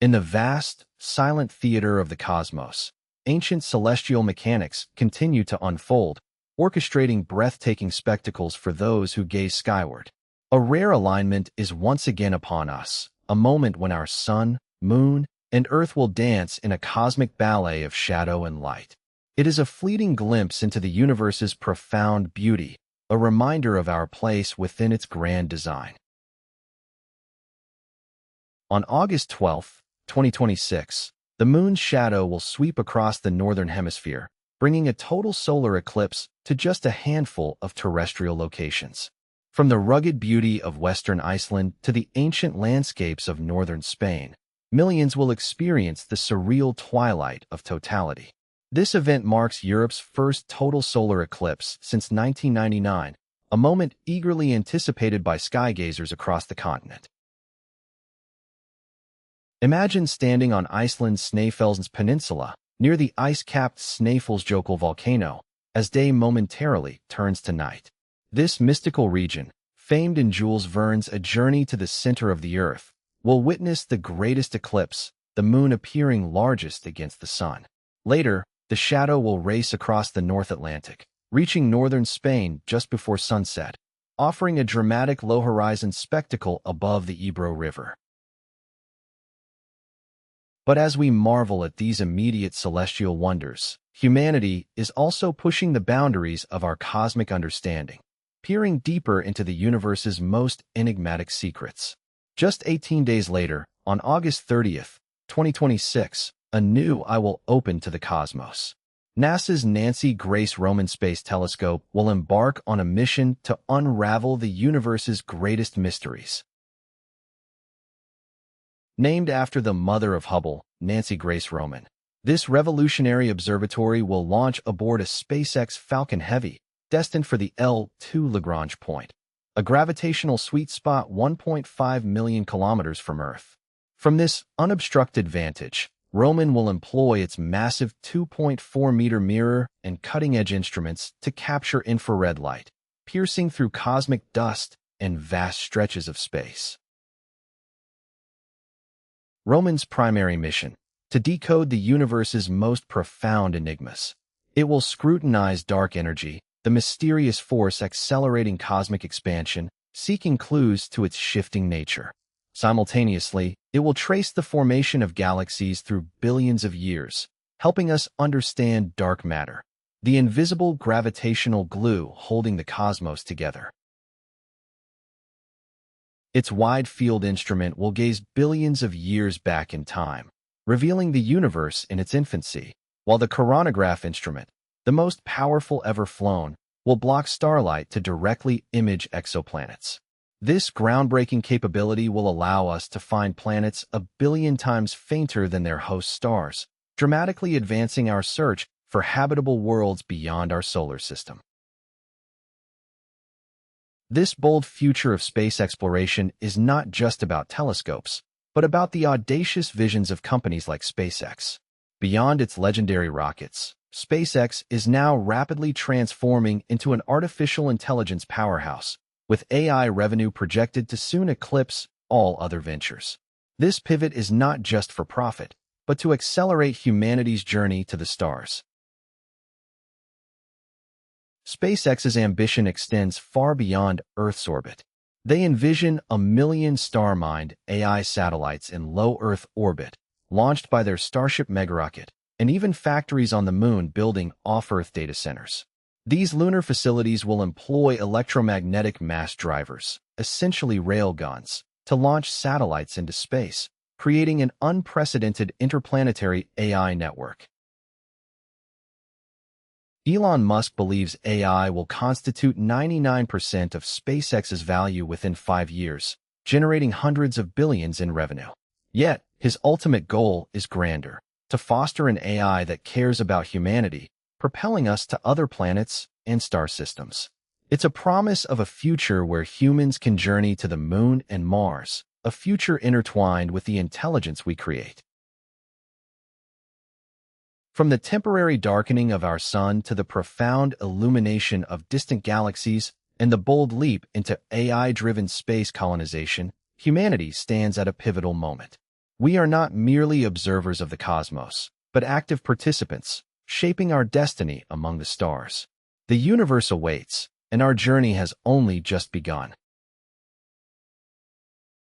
In the vast, silent theater of the cosmos, ancient celestial mechanics continue to unfold, orchestrating breathtaking spectacles for those who gaze skyward. A rare alignment is once again upon us, a moment when our sun, moon, and earth will dance in a cosmic ballet of shadow and light. It is a fleeting glimpse into the universe's profound beauty, a reminder of our place within its grand design. On August 12, 2026, the moon's shadow will sweep across the northern hemisphere, bringing a total solar eclipse to just a handful of terrestrial locations. From the rugged beauty of western Iceland to the ancient landscapes of northern Spain, millions will experience the surreal twilight of totality. This event marks Europe's first total solar eclipse since 1999, a moment eagerly anticipated by skygazers across the continent. Imagine standing on Iceland's Snæfellsnes Peninsula, near the ice-capped Snæfellsjökull volcano, as day momentarily turns to night. This mystical region, famed in Jules Verne's A Journey to the Center of the Earth, will witness the greatest eclipse, the moon appearing largest against the sun. Later, the shadow will race across the North Atlantic, reaching northern Spain just before sunset, offering a dramatic low-horizon spectacle above the Ebro River. But as we marvel at these immediate celestial wonders, humanity is also pushing the boundaries of our cosmic understanding, peering deeper into the universe's most enigmatic secrets. Just 18 days later, on August 30th, 2026, a new eye will open to the cosmos. NASA's Nancy Grace Roman Space Telescope will embark on a mission to unravel the universe's greatest mysteries. Named after the mother of Hubble, Nancy Grace Roman, this revolutionary observatory will launch aboard a SpaceX Falcon Heavy, destined for the L2 Lagrange point, a gravitational sweet spot 1.5 million kilometers from Earth. From this unobstructed vantage, Roman will employ its massive 2.4-meter mirror and cutting-edge instruments to capture infrared light, piercing through cosmic dust and vast stretches of space. Roman's primary mission: to decode the universe's most profound enigmas. It will scrutinize dark energy, the mysterious force accelerating cosmic expansion, seeking clues to its shifting nature. Simultaneously, it will trace the formation of galaxies through billions of years, helping us understand dark matter, the invisible gravitational glue holding the cosmos together. Its wide-field instrument will gaze billions of years back in time, revealing the universe in its infancy, while the coronagraph instrument, the most powerful ever flown, will block starlight to directly image exoplanets. This groundbreaking capability will allow us to find planets a billion times fainter than their host stars, dramatically advancing our search for habitable worlds beyond our solar system. This bold future of space exploration is not just about telescopes, but about the audacious visions of companies like SpaceX. Beyond its legendary rockets, SpaceX is now rapidly transforming into an artificial intelligence powerhouse, with AI revenue projected to soon eclipse all other ventures. This pivot is not just for profit, but to accelerate humanity's journey to the stars. SpaceX's ambition extends far beyond Earth's orbit. They envision 1 million star-mined AI satellites in low Earth orbit, launched by their Starship megarocket, and even factories on the moon building off-Earth data centers. These lunar facilities will employ electromagnetic mass drivers, essentially railguns, to launch satellites into space, creating an unprecedented interplanetary AI network. Elon Musk believes AI will constitute 99% of SpaceX's value within 5 years, generating hundreds of billions in revenue. Yet, his ultimate goal is grander: to foster an AI that cares about humanity, propelling us to other planets and star systems. It's a promise of a future where humans can journey to the moon and Mars, a future intertwined with the intelligence we create. From the temporary darkening of our sun to the profound illumination of distant galaxies and the bold leap into AI-driven space colonization, humanity stands at a pivotal moment. We are not merely observers of the cosmos, but active participants, shaping our destiny among the stars. The universe awaits, and our journey has only just begun.